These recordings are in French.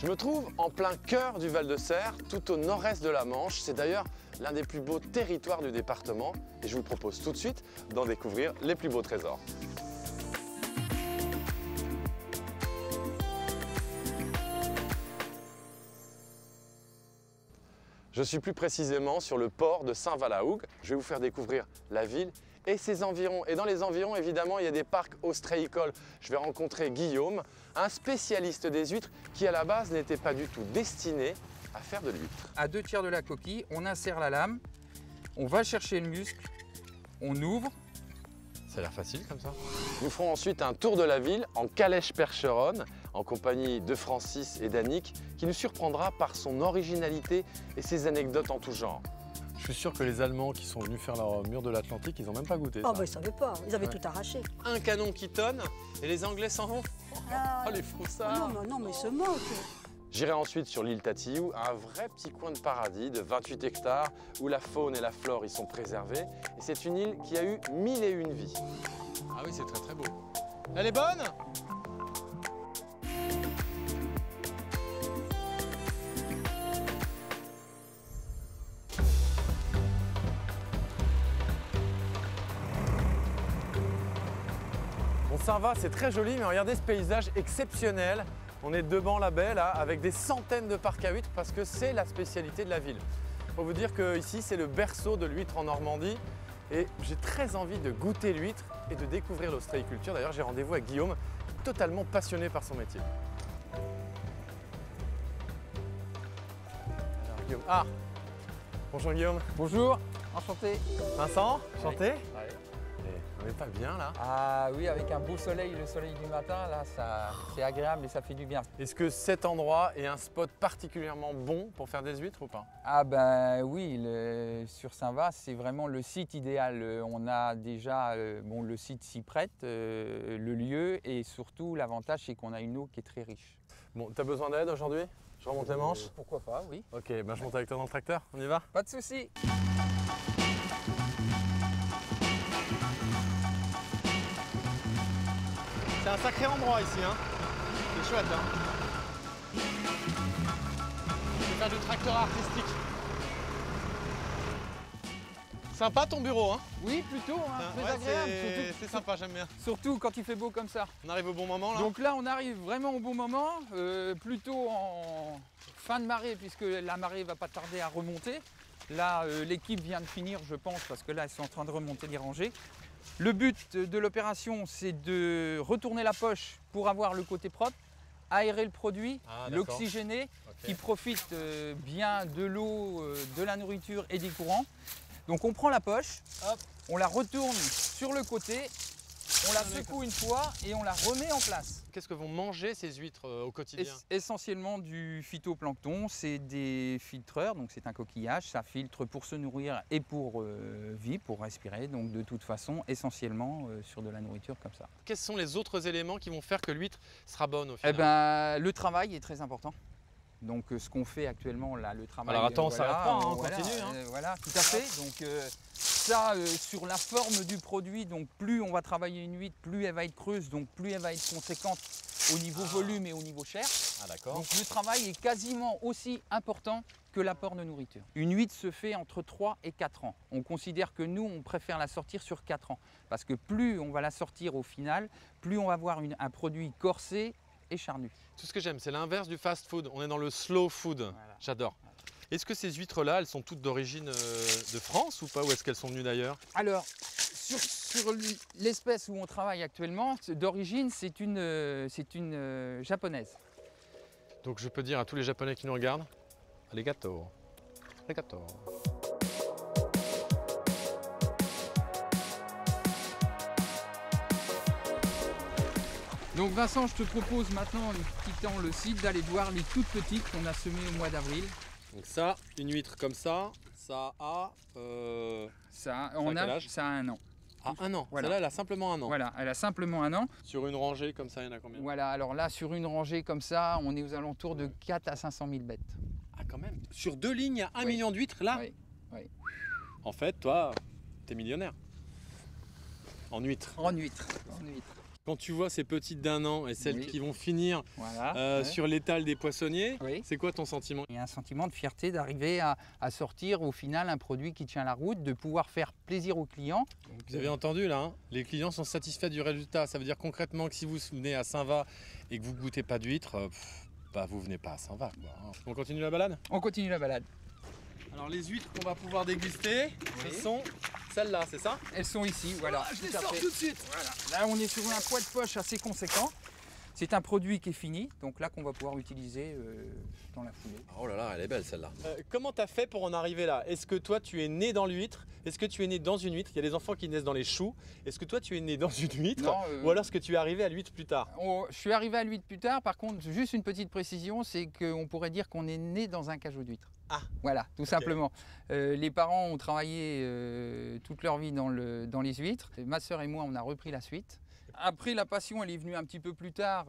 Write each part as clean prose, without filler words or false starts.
Je me trouve en plein cœur du Val-de-Serre, tout au nord-est de la Manche. C'est d'ailleurs l'un des plus beaux territoires du département et je vous propose tout de suite d'en découvrir les plus beaux trésors. Je suis plus précisément sur le port de Saint-Valahougue. Je vais vous faire découvrir la ville et ses environs. Et dans les environs, évidemment, il y a des parcs ostréicoles. Je vais rencontrer Guillaume, un spécialiste des huîtres qui, à la base, n'était pas du tout destiné à faire de l'huître. À 2/3 de la coquille, on insère la lame, on va chercher le muscle, on ouvre. Ça a l'air facile comme ça. Nous ferons ensuite un tour de la ville en calèche-percheronne en compagnie de Francis et d'Annick qui nous surprendra par son originalité et ses anecdotes en tout genre. Je suis sûr que les Allemands qui sont venus faire leur mur de l'Atlantique, ils n'ont même pas goûté ça. Oh, bah, ils savaient pas, ils avaient tout arraché. Un canon qui tonne et les Anglais s'en vont. Ah, Oh les froussards. non, mais ils se moquent. J'irai ensuite sur l'île Tatiou, un vrai petit coin de paradis de 28 hectares où la faune et la flore y sont préservées. Et c'est une île qui a eu 1001 vies. Ah oui, c'est très très beau. Elle est bonne ? Bon, ça va, c'est très joli, mais regardez ce paysage exceptionnel. On est devant la baie là, avec des centaines de parcs à huîtres parce que c'est la spécialité de la ville. Il faut vous dire que ici c'est le berceau de l'huître en Normandie et j'ai très envie de goûter l'huître et de découvrir l'ostréiculture. D'ailleurs, j'ai rendez-vous avec Guillaume, totalement passionné par son métier. Alors, Guillaume. Ah, bonjour Guillaume. Bonjour, enchanté. Vincent, enchanté. Ouais. On n'est pas bien là. Ah oui, avec un beau soleil, le soleil du matin, là, c'est agréable et ça fait du bien. Est-ce que cet endroit est un spot particulièrement bon pour faire des huîtres ou pas? Ah ben oui, sur Saint-Va, c'est vraiment le site idéal. On a déjà, bon, le site s'y prête, le lieu et surtout l'avantage c'est qu'on a une eau qui est très riche. Bon, t'as besoin d'aide aujourd'hui? Je remonte les manches? Pourquoi pas, oui. Ok, ben je monte avec toi dans le tracteur, on y va? Pas de souci. C'est un sacré endroit ici, hein. C'est chouette, hein. Je vais faire du tracteur artistique. Sympa ton bureau, hein. Oui, plutôt, hein, très Ouais, agréable. c'est sympa, j'aime bien. Surtout quand il fait beau comme ça. On arrive au bon moment là. Donc là, on arrive vraiment au bon moment, plutôt en fin de marée, puisque la marée va pas tarder à remonter. Là, l'équipe vient de finir, je pense, parce que là, ils sont en train de remonter les rangées. Le but de l'opération, c'est de retourner la poche pour avoir le côté propre, aérer le produit, l'oxygéner, qui profite bien de l'eau, de la nourriture et des courants. Donc on prend la poche, hop, on la retourne sur le côté, on la secoue une fois et on la remet en place. Qu'est-ce que vont manger ces huîtres au quotidien? Essentiellement du phytoplancton, c'est des filtreurs, donc c'est un coquillage, ça filtre pour se nourrir et pour vivre, pour respirer, donc de toute façon essentiellement sur de la nourriture comme ça. Quels sont les autres éléments qui vont faire que l'huître sera bonne au final? Eh ben, le travail est très important. Donc ce qu'on fait actuellement là, le travail. Alors attends, on s'arrête pas, hein, on continue. Hein. Voilà, tout à fait. Donc ça, sur la forme du produit, donc plus on va travailler une huître, plus elle va être creuse, donc plus elle va être conséquente au niveau volume et au niveau chair. Ah d'accord. Donc le travail est quasiment aussi important que l'apport de nourriture. Une huître se fait entre 3 et 4 ans. On considère que nous, on préfère la sortir sur 4 ans. Parce que plus on va la sortir au final, plus on va avoir un produit corsé et charnu. Tout ce que j'aime, c'est l'inverse du fast food. On est dans le slow food. Voilà. J'adore. Voilà. Est-ce que ces huîtres-là, elles sont toutes d'origine de France ou pas? Ou est-ce qu'elles sont venues d'ailleurs? Alors, sur l'espèce où on travaille actuellement, d'origine, c'est une japonaise. Donc je peux dire à tous les Japonais qui nous regardent, arigato. Arigato. Donc Vincent, je te propose maintenant, en quittant le site, d'aller voir les toutes petites qu'on a semées au mois d'avril. Donc ça, une huître comme ça a... ça a 1 an. Ah, 1 an. Voilà. Celle-là, elle a simplement 1 an. Voilà, elle a simplement 1 an. Sur une rangée comme ça, il y en a combien? Voilà, alors là, sur une rangée comme ça, on est aux alentours de 4 à 500 000 bêtes. Ah quand même. Sur 2 lignes, il y a 1 million d'huîtres là? Oui, oui. En fait, toi, t'es millionnaire. En huîtres. En huîtres. En huîtres. Quand tu vois ces petites d'un an et celles Oui. qui vont finir Voilà. Ouais. sur l'étal des poissonniers, Oui. c'est quoi ton sentiment? Il y a un sentiment de fierté d'arriver à sortir au final un produit qui tient la route, de pouvoir faire plaisir aux clients. Vous avez entendu là, hein, les clients sont satisfaits du résultat. Ça veut dire concrètement que si vous venez à Saint-Va et que vous ne goûtez pas d'huîtres, bah vous venez pas à Saint-Va, quoi, hein. On continue la balade? On continue la balade. Alors les huîtres qu'on va pouvoir déguster, Oui. ce sont celles-là, c'est ça? Elles sont ici, voilà. Je les tout à sors fait. tout de suite. Voilà. Là, on est sur un poids de poche assez conséquent. C'est un produit qui est fini, donc là qu'on va pouvoir utiliser dans la foulée. Oh là là, elle est belle celle-là. Comment t'as fait pour en arriver là? Est-ce que toi tu es né dans l'huître? Est-ce que tu es né dans une huître? Il y a des enfants qui naissent dans les choux. Est-ce que toi tu es né dans une huître? Non, Ou alors est-ce que tu es arrivé à l'huître plus tard? Je suis arrivé à l'huître plus tard, par contre, juste une petite précision, c'est qu'on pourrait dire qu'on est né dans un cajot d'huître. Ah. Voilà, tout simplement. Les parents ont travaillé toute leur vie dans les huîtres. Et ma sœur et moi, on a repris la suite. Après, la passion, elle est venue un petit peu plus tard,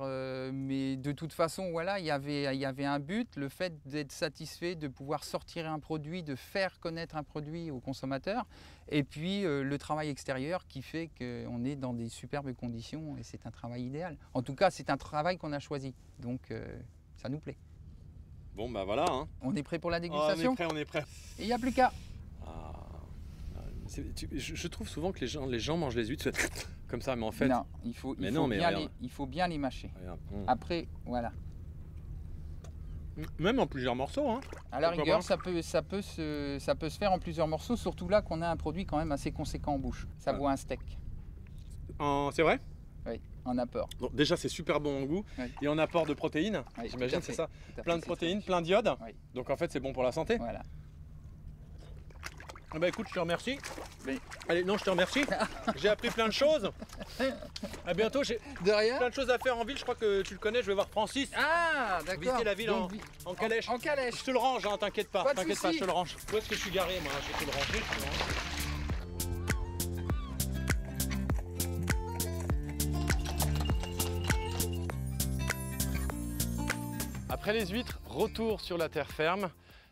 mais de toute façon, voilà, il y avait un but, le fait d'être satisfait, de pouvoir sortir un produit, de faire connaître un produit aux consommateurs, et puis le travail extérieur qui fait qu'on est dans des superbes conditions, et c'est un travail idéal. En tout cas, c'est un travail qu'on a choisi, donc ça nous plaît. Bon bah voilà, hein. On est prêt pour la Oh, dégustation? on est prêt. Et il n'y a plus qu'à. Je trouve souvent que les gens mangent les huîtres comme ça, mais en fait... Non, il faut bien les mâcher. Regarde. Après, voilà. Même en plusieurs morceaux, hein. À la Pourquoi rigueur, pas ça peut se faire en plusieurs morceaux, surtout là qu'on a un produit quand même assez conséquent en bouche. Ça Ouais. vaut un steak, C'est vrai? oui, en apport. Bon, déjà c'est super bon en goût Oui. et en apport de protéines, Oui, j'imagine, tout à c'est fait, ça? tout à Plein fait, de c'est protéines, très plein d'iode, Oui. donc en fait c'est bon pour la santé. Voilà. Ah bah écoute, je te remercie. Mais- Allez, non, je te remercie. J'ai appris plein de choses. À bientôt, j'ai De rien. plein de choses à faire en ville, je crois que tu le connais, je vais voir Francis. Ah, d'accord. Visiter la ville Donc, en calèche. En calèche. Je te le range, hein, t'inquiète pas, Pas de t'inquiète pas, soucis. je te le range. Où est-ce que je suis garé moi? Je vais te le ranger, je te le range. Après les huîtres, retour sur la terre ferme.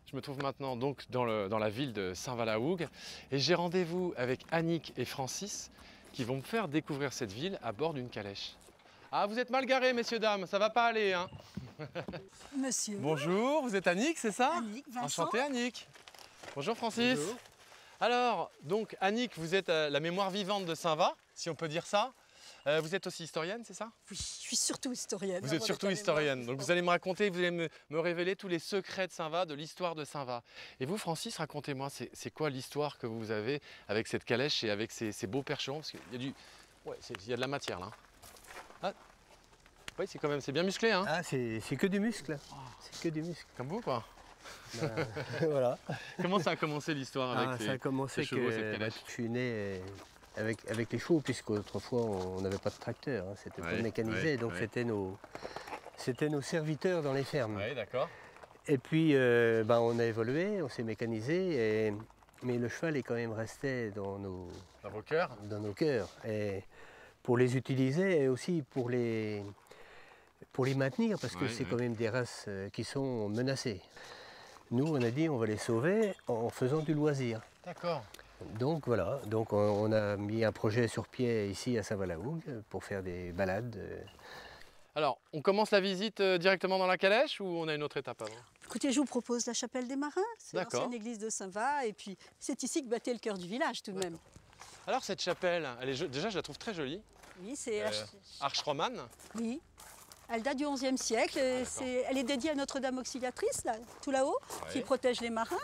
Je me trouve maintenant donc dans la ville de Saint-Va-la-Hougue et j'ai rendez-vous avec Annick et Francis qui vont me faire découvrir cette ville à bord d'une calèche. Ah, vous êtes mal garés, messieurs, dames, ça va pas aller, hein? Monsieur. Bonjour, vous êtes Annick, c'est ça? Annick, Vincent. Enchanté, Annick. Bonjour, Francis. Bonjour. Alors, donc, Annick, vous êtes la mémoire vivante de Saint-Va, si on peut dire ça. Vous êtes aussi historienne, c'est ça? Oui, je suis surtout historienne. Vous êtes avant surtout d'être historienne, donc mémoire. vous allez me raconter, vous allez me révéler tous les secrets de Saint-Va, de l'histoire de Saint-Va. Et vous, Francis, racontez-moi, c'est quoi l'histoire que vous avez avec cette calèche et avec ces beaux percherons? Parce qu'il y a il y a de la matière là. Ah. Oui, c'est bien musclé, hein? Ah, c'est que du muscle. C'est que du muscle. Comme vous, quoi. Ben, voilà. Comment ça a commencé l'histoire avec Ça a commencé ces chevaux, cette que calèche? je suis né avec les chevaux, puisqu'autrefois on n'avait pas de tracteur, hein, c'était pas Ouais, mécanisé, ouais, donc ouais. c'était nos serviteurs dans les fermes. Oui, d'accord. Et puis on a évolué, on s'est mécanisé, mais le cheval est quand même resté dans Dans vos cœurs? nos cœurs. Et pour les utiliser et aussi pour les maintenir, parce que Ouais, c'est ouais. quand même des races qui sont menacées. Nous, on a dit on va les sauver en faisant du loisir. D'accord. Donc voilà, donc on a mis un projet sur pied ici à Saint-Va-la-Hougue pour faire des balades. Alors, on commence la visite directement dans la calèche ou on a une autre étape avant? Écoutez, je vous propose la chapelle des Marins. C'est D'accord. l'ancienne église de Saint-Va. Et puis, c'est ici que battait le cœur du village tout de même. Alors, cette chapelle, déjà, je la trouve très jolie. Oui, c'est Arche romane. oui. Elle date du XIe siècle. Et elle est dédiée à Notre-Dame Auxiliatrice, là, tout là-haut, qui Ouais. protège les marins.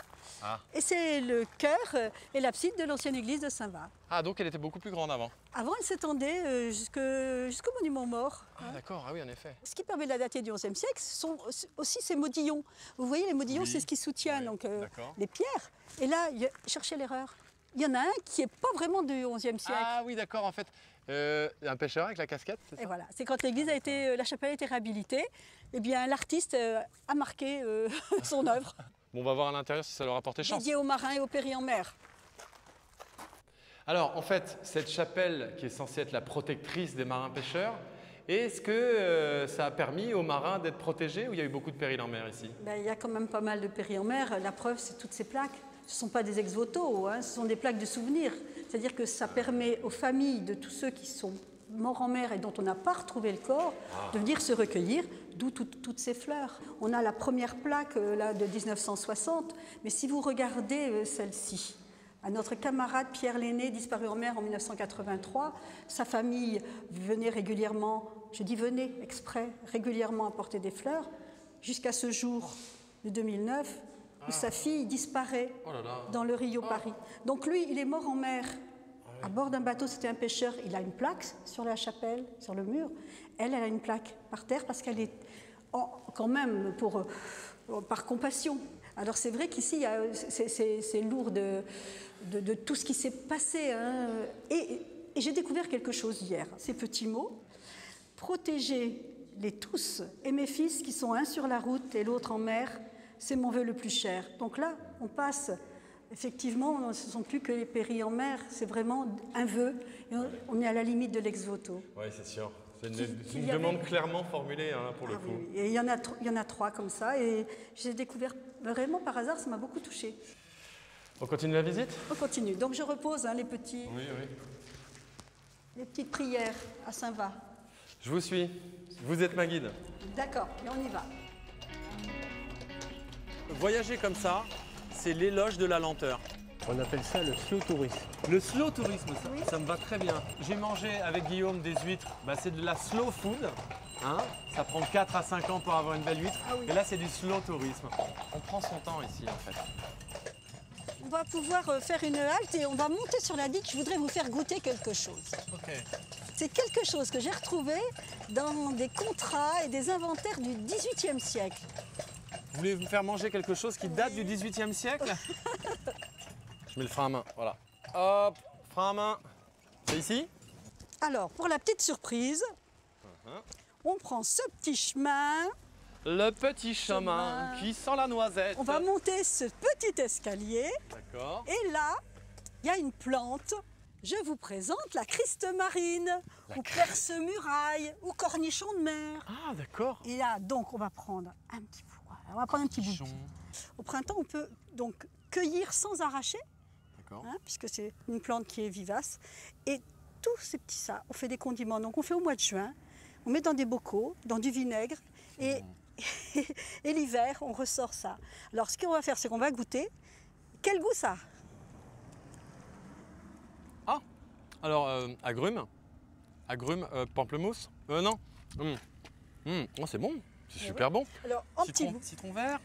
Ah. Et c'est le chœur et l'abside de l'ancienne église de Saint-Va. Ah, donc elle était beaucoup plus grande avant. Avant, elle s'étendait jusqu'au monument mort. Ah, d'accord, ah oui, en effet. Ce qui permet de la dater du XIe siècle, ce sont aussi ces modillons. Vous voyez, les modillons, Oui. c'est ce qui soutient Ouais, donc, d'accord. les pierres. Et là, cherchez l'erreur. Il y en a un qui n'est pas vraiment du XIe siècle. Ah oui, d'accord, en fait. Un pêcheur avec la casquette, c'est ça? Et voilà, c'est quand l'église a été, la chapelle a été réhabilitée, eh bien l'artiste a marqué son œuvre, Bon, on va voir à l'intérieur si ça leur a porté chance. dédiée aux marins et aux péris en mer. Alors, en fait, cette chapelle qui est censée être la protectrice des marins-pêcheurs, est-ce que ça a permis aux marins d'être protégés ou il y a eu beaucoup de périls en mer ici? Ben, il y a quand même pas mal de péris en mer. La preuve, c'est toutes ces plaques. Ce ne sont pas des ex-voto, hein, ce sont des plaques de souvenirs. C'est-à-dire que ça permet aux familles de tous ceux qui sont morts en mer et dont on n'a pas retrouvé le corps, de venir se recueillir, d'où toutes ces fleurs. On a la première plaque là, de 1960, mais si vous regardez celle-ci, à notre camarade Pierre Lenné, disparu en mer en 1983, sa famille venait régulièrement, je dis venait exprès, régulièrement apporter des fleurs, jusqu'à ce jour de 2009, où sa fille disparaît dans le Rio Paris. Donc lui, il est mort en mer. À bord d'un bateau, c'était un pêcheur. Il a une plaque sur la chapelle, sur le mur. Elle a une plaque par terre parce qu'elle est quand même par compassion. Alors c'est vrai qu'ici, c'est lourd de tout ce qui s'est passé. Hein. Et j'ai découvert quelque chose hier. Ces petits mots. Protégez-les tous et mes fils qui sont un sur la route et l'autre en mer, c'est mon vœu le plus cher. Donc là, on passe... Effectivement, ce ne sont plus que les péris en mer, c'est vraiment un vœu. Et on est à la limite de l'ex-voto. Oui, c'est sûr. C'est une demande clairement formulée hein, pour le coup. Oui. Et il y en a 3 comme ça. Et j'ai découvert vraiment par hasard, ça m'a beaucoup touchée. On continue la visite? On continue. Donc je repose les petits, les petites prières à Saint-Va. Je vous suis. Vous êtes ma guide. D'accord, et on y va. Voyager comme ça, c'est l'éloge de la lenteur. On appelle ça le slow tourisme. Le slow tourisme, ça me va très bien. J'ai mangé avec Guillaume des huîtres, c'est de la slow food. Hein, ça prend 4 à 5 ans pour avoir une belle huître. Ah oui. Et là, c'est du slow tourisme. On prend son temps ici, en fait. On va pouvoir faire une halte et on va monter sur la digue. Je voudrais vous faire goûter quelque chose. Ok. C'est quelque chose que j'ai retrouvé dans des contrats et des inventaires du XVIIIe siècle. Vous voulez me faire manger quelque chose qui date du XVIIIe siècle? Je mets le frein à main, voilà. Hop, frein à main. C'est ici? Alors, pour la petite surprise, on prend ce petit chemin. Le petit chemin qui sent la noisette. On va monter ce petit escalier. D'accord. Et là, il y a une plante. Je vous présente la Christe marine, ou perce-muraille, ou cornichon de mer. Ah, d'accord. Et là, donc, on va prendre un petit bout. On va prendre un petit bout. Au printemps, on peut donc cueillir sans arracher, puisque c'est une plante qui est vivace. Et tous ces petits ça, on fait des condiments. Donc, on fait au mois de juin. On met dans des bocaux, dans du vinaigre. Et l'hiver, on ressort ça. Alors, ce qu'on va faire, c'est qu'on va goûter. Quel goût ça a? Ah, alors, agrumes, pamplemousse, non. Oh, c'est bon, c'est super bon. Alors, en petit bout. Citron vert.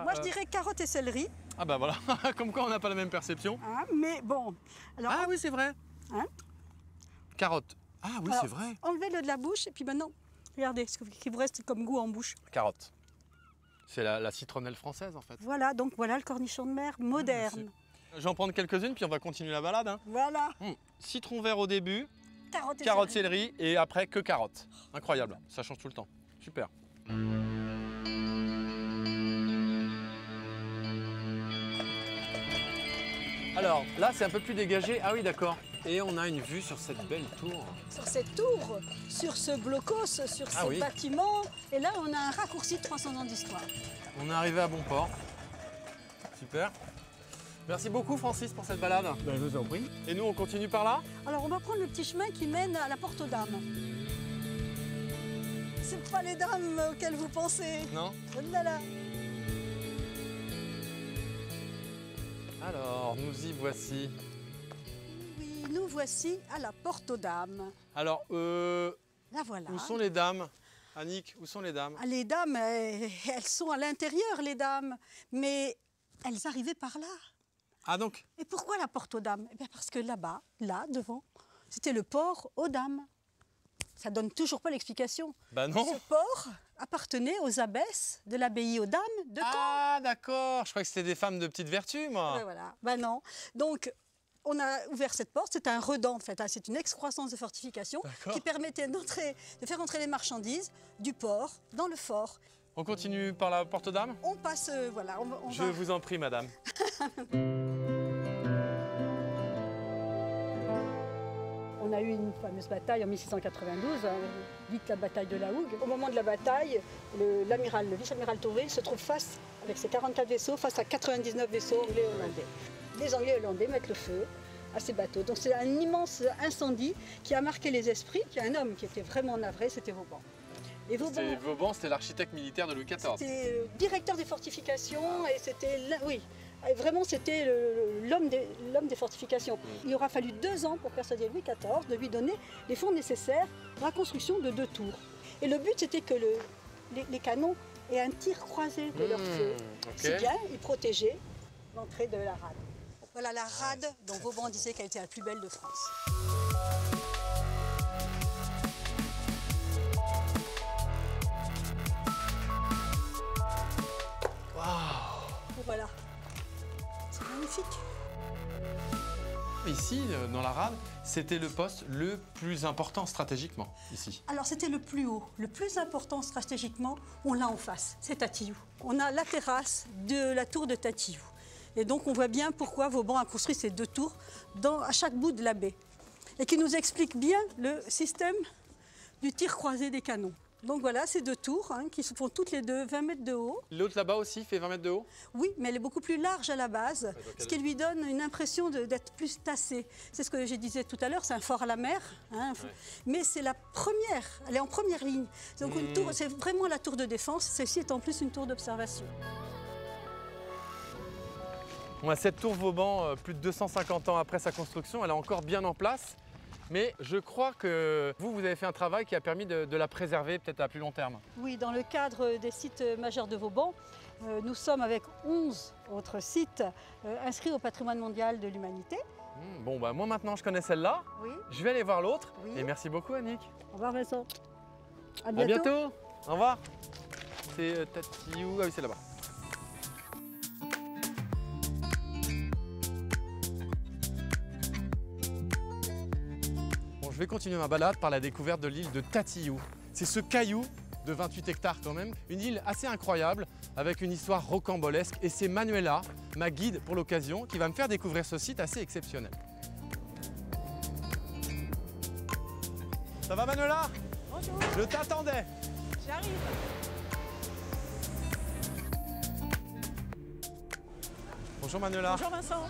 Moi, je dirais carotte et céleri. Ah bah voilà, comme quoi on n'a pas la même perception. Hein, mais bon. Alors, ah oui, c'est vrai. Hein? Carotte. Ah oui, c'est vrai. Enlevez-le de la bouche et puis maintenant, regardez ce qui vous reste comme goût en bouche. Carotte. C'est la citronnelle française en fait. Voilà, donc voilà le cornichon de mer moderne. Je vais en prendre quelques-unes puis on va continuer la balade. Hein. Voilà. Citron vert au début, carotte céleri et après que carotte. Incroyable, ça change tout le temps. Super. Alors là, c'est un peu plus dégagé. Ah oui, d'accord. Et on a une vue sur cette belle tour. Sur cette tour, sur ce blocos, sur ces bâtiments. Et là, on a un raccourci de 300 ans d'histoire. On est arrivé à bon port. Super. Merci beaucoup, Francis, pour cette balade. Ben, je vous en prie. Et nous, on continue par là? Alors, on va prendre le petit chemin qui mène à la Porte aux Dames. C'est pas les dames auxquelles vous pensez. Non. Oh là là. Alors, nous y voici. Oui, nous voici à la Porte aux Dames. Alors, La voilà. où sont les dames? Annick, où sont les dames? Ah, les dames, elles sont à l'intérieur, les dames. Mais elles arrivaient par là. Ah donc? Et pourquoi la Porte aux Dames? Eh bien parce que là-bas, là, devant, c'était le port aux Dames. Ça donne toujours pas l'explication. Bah non. Ce port appartenait aux abbesses de l'abbaye aux Dames de Caen. Ah d'accord, je crois que c'était des femmes de petite vertu, moi. Ben voilà, ben non. Donc, on a ouvert cette porte, c'est un redent en fait, c'est une excroissance de fortification qui permettait de faire entrer les marchandises du port dans le fort. On continue par la Porte aux Dames? On passe, voilà. Je vous en prie, madame. On a eu une fameuse bataille en 1692, dite la bataille de la Hougue. Au moment de la bataille, le vice-amiral Touré se trouve face, avec ses 44 vaisseaux, face à 99 vaisseaux anglais et hollandais. Les Anglais et Hollandais mettent le feu à ces bateaux. Donc c'est un immense incendie qui a marqué les esprits, qui a un homme qui était vraiment navré, c'était Vauban. Et Vauban, c'était l'architecte militaire de Louis XIV. C'était directeur des fortifications et c'était, oui, vraiment c'était l'homme des fortifications. Il aura fallu 2 ans pour persuader Louis XIV de lui donner les fonds nécessaires pour la construction de 2 tours. Et le but c'était que les canons aient un tir croisé de leur feu. Si bien ils protégeaient l'entrée de la rade. Voilà la rade dont Vauban disait qu'elle était la plus belle de France. Voilà, c'est magnifique. Ici, dans la rade, c'était le poste le plus important stratégiquement, ici. Alors c'était le plus haut, le plus important stratégiquement, on l'a en face, c'est Tatillou. On a la terrasse de la tour de Tatillou. Et donc on voit bien pourquoi Vauban a construit ces 2 tours à chaque bout de la baie. Et qui nous explique bien le système du tir croisé des canons. Donc voilà, ces 2 tours qui se font toutes les deux 20 mètres de haut. L'autre là-bas aussi fait 20 mètres de haut? Oui, mais elle est beaucoup plus large à la base, ce qui lui donne une impression d'être plus tassée. C'est ce que je disais tout à l'heure, c'est un fort à la mer, mais c'est la première, elle est en première ligne. Donc une tour, c'est vraiment la tour de défense, celle-ci est en plus une tour d'observation. On a cette tour Vauban, plus de 250 ans après sa construction, elle est encore bien en place. Mais je crois que vous avez fait un travail qui a permis de la préserver peut-être à plus long terme. Oui, dans le cadre des sites majeurs de Vauban, nous sommes avec 11 autres sites inscrits au patrimoine mondial de l'humanité. Bon, bah moi maintenant je connais celle-là, Oui. Je vais aller voir l'autre. Oui. Et merci beaucoup Annick. Au revoir Vincent. À bientôt. Au revoir. C'est Tatillou, ah oui c'est là-bas. Je vais continuer ma balade par la découverte de l'île de Tatillou. C'est ce caillou de 28 hectares quand même, une île assez incroyable avec une histoire rocambolesque et c'est Manuela, ma guide pour l'occasion, qui va me faire découvrir ce site assez exceptionnel. Ça va Manuela? Bonjour. Je t'attendais. J'arrive. Bonjour Manuela. Bonjour Vincent.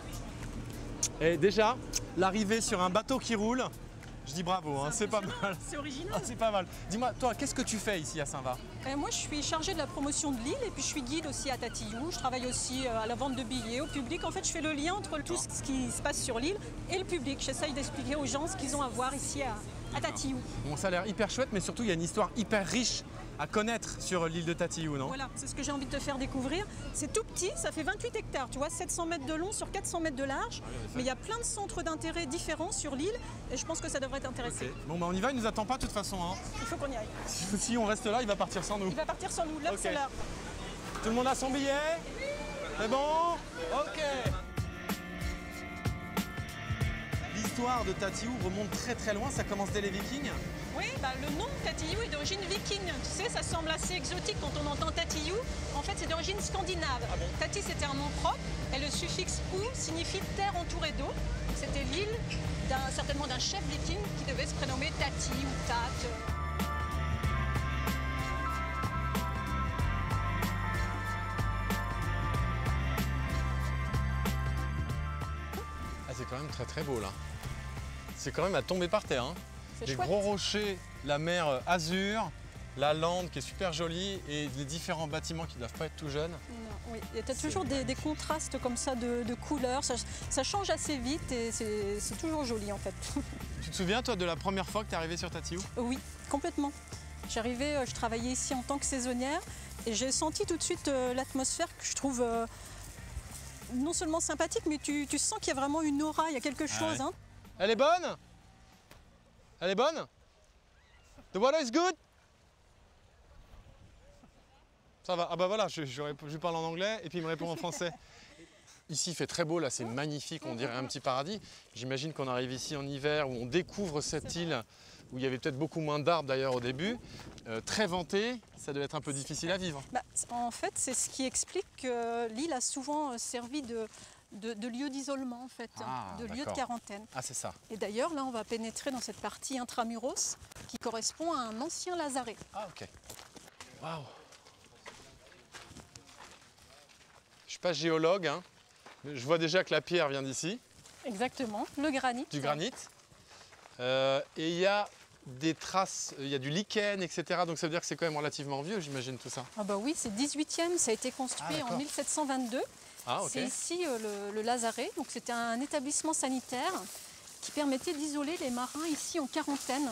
Et déjà, l'arrivée sur un bateau qui roule, je dis bravo, c'est pas mal. C'est original. Ah, c'est pas mal. Dis-moi, toi, qu'est-ce que tu fais ici à Saint-Va? Moi, je suis chargée de la promotion de l'île et puis je suis guide aussi à Tatillou. Je travaille aussi à la vente de billets au public. En fait, je fais le lien entre tout ce qui se passe sur l'île et le public. J'essaye d'expliquer aux gens ce qu'ils ont à voir ici à Tatillou. Bon, ça a l'air hyper chouette, mais surtout, il y a une histoire hyper riche à connaître sur l'île de Tatillou, non? Voilà, c'est ce que j'ai envie de te faire découvrir. C'est tout petit, ça fait 28 hectares, tu vois, 700 mètres de long sur 400 mètres de large. Mais il y a plein de centres d'intérêt différents sur l'île et je pense que ça devrait t'intéresser. Okay. Bon, bah on y va, il nous attend pas de toute façon. Il faut qu'on y aille. Si on reste là, il va partir sans nous. Il va partir sans nous, l'heure Okay. c'est l'heure. Tout le monde a son billet? C'est bon? Ok. L'histoire de Tatillou remonte très très loin, ça commence dès les Vikings. Oui, le nom Tatillou est d'origine viking. Tu sais, ça semble assez exotique quand on entend Tatillou. En fait, c'est d'origine scandinave. Ah bon? Tati, c'était un nom propre. Et le suffixe ou signifie terre entourée d'eau. C'était l'île certainement d'un chef viking qui devait se prénommer Tati ou Tat. Ah, c'est quand même très très beau là. C'est quand même à tomber par terre. Les chouette. gros rochers, la mer Azur, la lande qui est super jolie et les différents bâtiments qui ne doivent pas être tout jeunes. Oui, il y a toujours des contrastes comme ça de couleurs. Ça change assez vite et c'est toujours joli en fait. Tu te souviens toi de la première fois que tu es arrivée sur Tatillou? Oui, complètement. J'arrivais, je travaillais ici en tant que saisonnière et j'ai senti tout de suite l'atmosphère que je trouve non seulement sympathique, mais tu sens qu'il y a vraiment une aura, il y a quelque chose. Ouais. Elle est bonne? Elle est bonne? The water is good? Ça va. Ah bah voilà, je parle en anglais et puis il me répond en français. Ici, il fait très beau, là, c'est magnifique, on dirait un petit paradis. J'imagine qu'on arrive ici en hiver où on découvre cette île où il y avait peut-être beaucoup moins d'arbres d'ailleurs au début. Très ventée, ça devait être un peu difficile à vivre. En fait, c'est ce qui explique que l'île a souvent servi de lieu d'isolement, en fait, de lieu de quarantaine. Ah, c'est ça. Et d'ailleurs, là, on va pénétrer dans cette partie intramuros qui correspond à un ancien lazaret. Ah, ok. Waouh. Je ne suis pas géologue, mais je vois déjà que la pierre vient d'ici. Exactement, le granit. Du granit. Et il y a des traces, il y a du lichen, etc. Donc ça veut dire que c'est quand même relativement vieux, j'imagine, tout ça. Ah bah oui, c'est 18e, ça a été construit en 1722. Ah, ok. C'est ici le Lazaret, donc c'était un établissement sanitaire qui permettait d'isoler les marins ici en quarantaine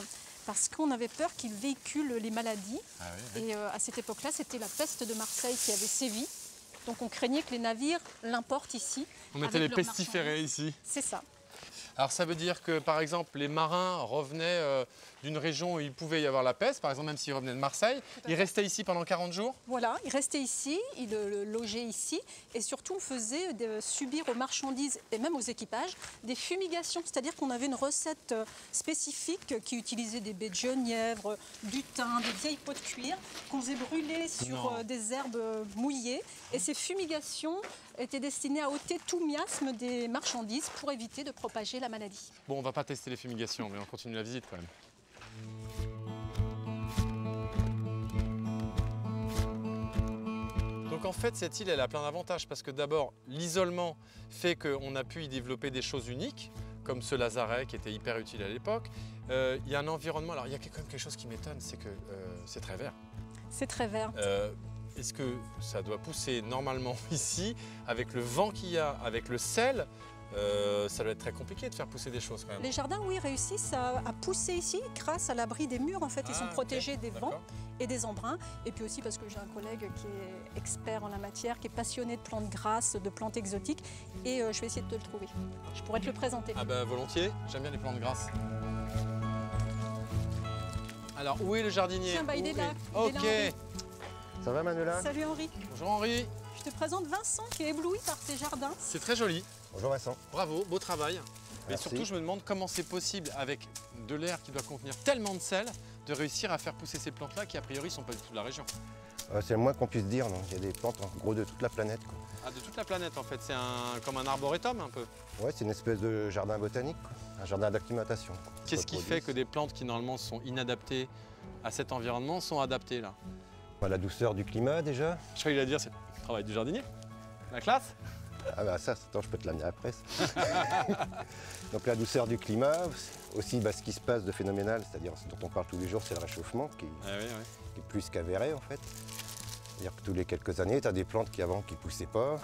parce qu'on avait peur qu'ils véhiculent les maladies. Ah, oui. Et à cette époque-là, c'était la peste de Marseille qui avait sévi. Donc on craignait que les navires l'importent ici. On mettait les pestiférés ici. C'est ça. Alors ça veut dire que par exemple les marins revenaient d'une région où il pouvait y avoir la peste, par exemple même s'ils revenaient de Marseille, ils restaient ici pendant 40 jours. Voilà, ils restaient ici, ils logeaient ici et surtout on faisait subir aux marchandises et même aux équipages des fumigations, c'est-à-dire qu'on avait une recette spécifique qui utilisait des baies de genièvre, du thym, des vieilles pots de cuir qu'on faisait brûler sur des herbes mouillées et ces fumigations étaient destinées à ôter tout miasme des marchandises pour éviter de propager la maladie. Bon, on va pas tester les fumigations, mais on continue la visite quand même. Donc en fait, cette île, elle a plein d'avantages parce que d'abord, l'isolement fait qu'on a pu y développer des choses uniques, comme ce lazaret qui était hyper utile à l'époque. Il y a un environnement, alors il y a quand même quelque chose qui m'étonne, c'est que c'est très vert. C'est très vert. Est-ce que ça doit pousser normalement ici, avec le vent qu'il y a, avec le sel ça doit être très compliqué de faire pousser des choses quand même. Les jardins, oui, réussissent à pousser ici grâce à l'abri des murs. En fait, ils sont protégés des vents et des embruns. Et puis aussi parce que j'ai un collègue qui est expert en la matière, qui est passionné de plantes grasses, de plantes exotiques. Et je vais essayer de te le trouver. Je pourrais te le présenter. Ah bah volontiers, j'aime bien les plantes grasses. Alors, où est le jardinier? Tiens, bah, il est là. Ok. Il est là, Ça va Manuela? Salut Henri. Bonjour Henri. Je te présente Vincent qui est ébloui par tes jardins. C'est très joli. Bonjour Vincent. Bravo, beau travail. Mais Merci. surtout, je me demande comment c'est possible, avec de l'air qui doit contenir tellement de sel, de réussir à faire pousser ces plantes-là qui, a priori, ne sont pas du tout de la région. C'est le moins qu'on puisse dire, non? Il y a des plantes en gros de toute la planète, quoi. Ah, de toute la planète, en fait. C'est comme un arboretum, un peu. Ouais, c'est une espèce de jardin botanique, quoi. Un jardin d'acclimatation. Qu'est-ce qui fait que des plantes qui, normalement, sont inadaptées à cet environnement sont adaptées, là? La douceur du climat, déjà. Je crois qu'il allait dire, c'est le travail du jardinier. La classe. Ah bah ça, attends, je peux te l'amener après. Donc la douceur du climat, aussi ce qui se passe de phénoménal, c'est-à-dire ce dont on parle tous les jours, c'est le réchauffement qui est plus qu'avéré en fait. C'est-à-dire que tous les quelques années, tu as des plantes qui avant qui ne poussaient pas,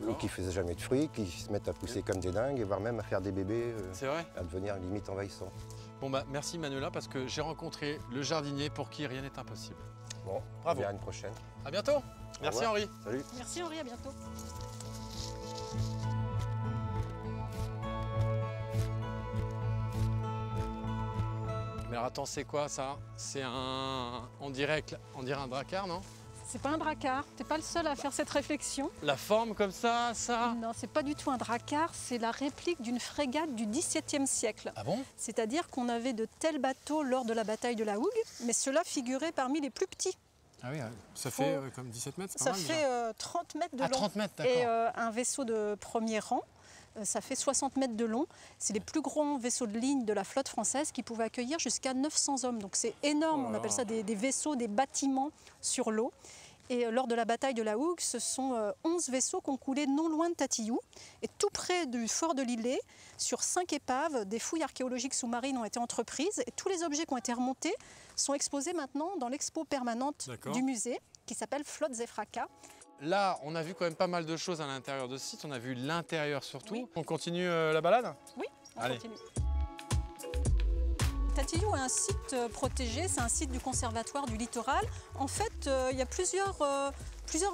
ou qui ne faisaient jamais de fruits, qui se mettent à pousser comme des dingues, et voire même à faire des bébés, c'est vrai, à devenir limite envahissants. Bon bah merci Manuela, parce que j'ai rencontré le jardinier pour qui rien n'est impossible. Bon, bravo. À une prochaine. À bientôt. Merci Henri. Salut. Merci Henri, à bientôt. Mais alors attends, c'est quoi ça? C'est on dirait un dracard, non? C'est pas un dracard, t'es pas le seul à faire cette réflexion. La forme comme ça? Non, c'est pas du tout un dracard, c'est la réplique d'une frégate du XVIIe siècle. Ah bon? C'est-à-dire qu'on avait de tels bateaux lors de la bataille de la Hougue, mais ceux-là figuraient parmi les plus petits. Ah oui, ça fait comme 17 mètres, c'est pas Ça mal, fait 30 mètres de long. 30 mètres, d'accord. Et un vaisseau de premier rang, ça fait 60 mètres de long. C'est les plus grands vaisseaux de ligne de la flotte française qui pouvaient accueillir jusqu'à 900 hommes. Donc c'est énorme, on appelle ça des vaisseaux, des bâtiments sur l'eau. Et lors de la bataille de la Hougue, ce sont 11 vaisseaux qui ont coulé non loin de Tatillou. Et tout près du fort de l'Îlet, sur 5 épaves, des fouilles archéologiques sous-marines ont été entreprises. Et tous les objets qui ont été remontés sont exposés maintenant dans l'expo permanente du musée, qui s'appelle Flottes et Fracas. Là, on a vu quand même pas mal de choses à l'intérieur de ce site. On a vu l'intérieur surtout. Oui. On continue la balade? Oui, on continue. Tatillou est un site protégé, c'est un site du conservatoire du littoral. En fait, il y a plusieurs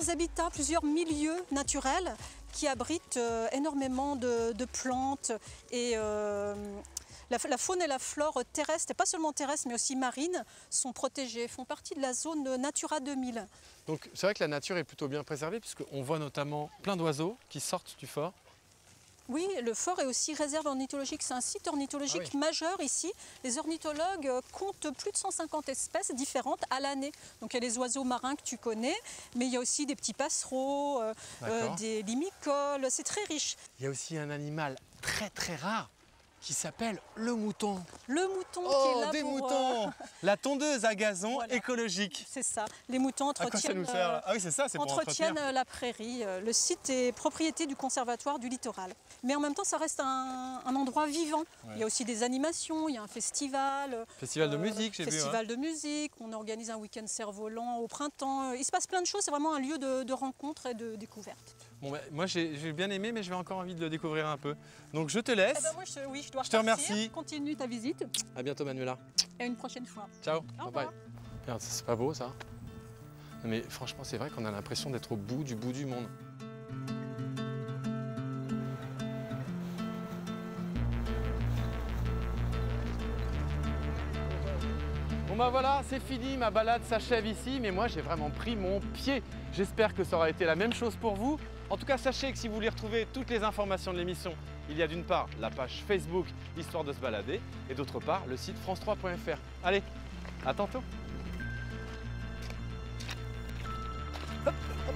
habitats, plusieurs milieux naturels qui abritent énormément de plantes. Et la faune et la flore terrestre, et pas seulement terrestre mais aussi marine, sont protégées, font partie de la zone Natura 2000. Donc c'est vrai que la nature est plutôt bien préservée puisqu'on voit notamment plein d'oiseaux qui sortent du fort. Oui, le fort est aussi réserve ornithologique. C'est un site ornithologique majeur ici. Les ornithologues comptent plus de 150 espèces différentes à l'année. Donc il y a les oiseaux marins que tu connais, mais il y a aussi des petits passereaux, des limicoles. C'est très riche. Il y a aussi un animal très très rare qui s'appelle le mouton. Le mouton qui Oh, est là des pour, moutons La tondeuse à gazon Voilà. écologique. c'est ça. Les moutons À quoi ça entretiennent, nous sert? Ah oui, c'est ça, c'est pour entretenir. entretiennent la prairie. Le site est propriété du Conservatoire du littoral. Mais en même temps, ça reste un endroit vivant. Ouais. Il y a aussi des animations, il y a un festival. Festival de musique, j'ai vu. Festival de musique, on organise un week-end cerf-volant au printemps. Il se passe plein de choses, c'est vraiment un lieu de rencontre et de découverte. Bon, bah, moi j'ai bien aimé, mais j'ai encore envie de le découvrir un peu. Donc je te laisse. Eh ben, moi, je dois Je te repartir. remercie. Continue ta visite À bientôt Manuela. et à une prochaine fois. Ciao. Au Bye revoir. bye. Regarde, c'est pas beau ça? Non, mais franchement, c'est vrai qu'on a l'impression d'être au bout du monde. Bon bah voilà, c'est fini, ma balade s'achève ici, mais moi j'ai vraiment pris mon pied. J'espère que ça aura été la même chose pour vous. En tout cas, sachez que si vous voulez retrouver toutes les informations de l'émission, il y a d'une part la page Facebook Histoire de se balader et d'autre part le site france3.fr. Allez, à tantôt. Hop, hop.